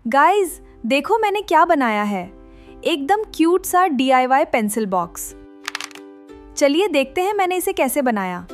Guys, देखो मैंने क्या बनाया है। एकदम क्यूट सा DIY पेंसिल बॉक्स। चलिए देखते हैं मैंने इसे कैसे बनाया।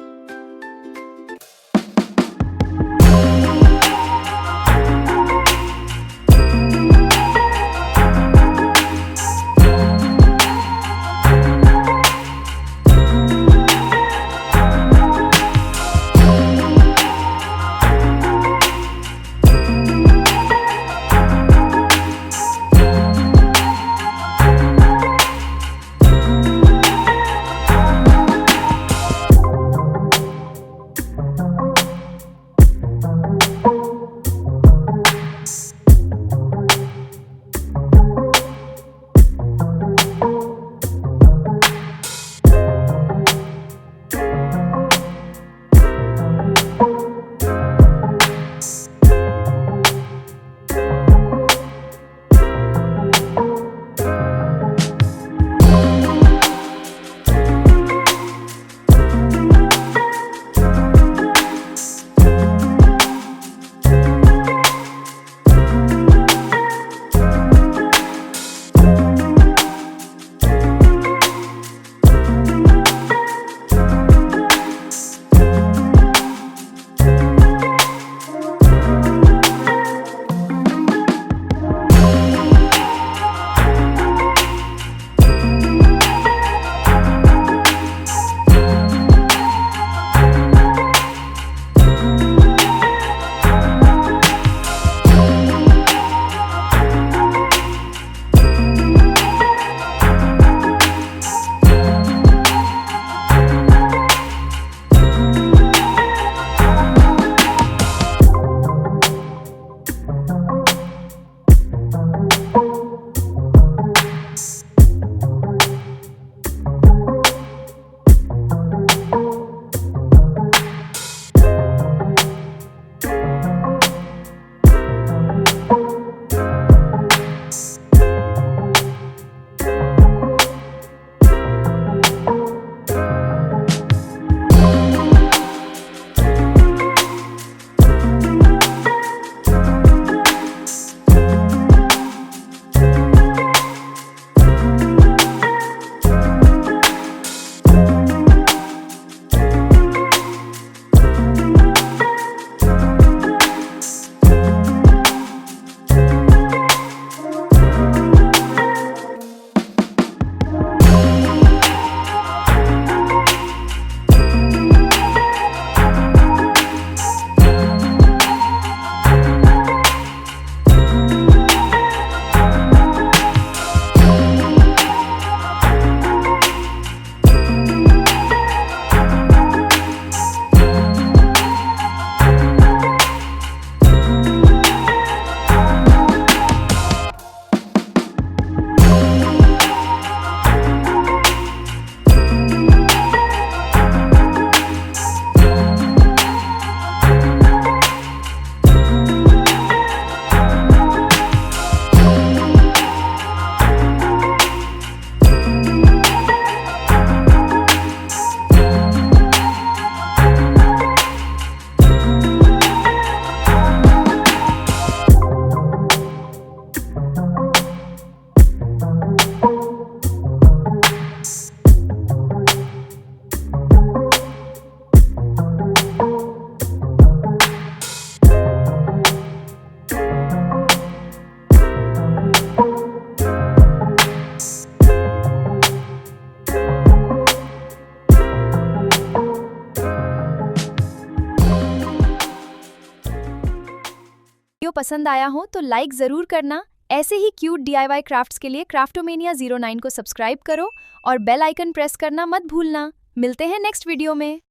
वीडियो पसंद आया हो तो लाइक ज़रूर करना। ऐसे ही क्यूट DIY क्राफ्ट्स के लिए क्राफ्टोमेनिया 09 को सब्सक्राइब करो और बेल आइकन प्रेस करना मत भूलना। मिलते हैं नेक्स्ट वीडियो में।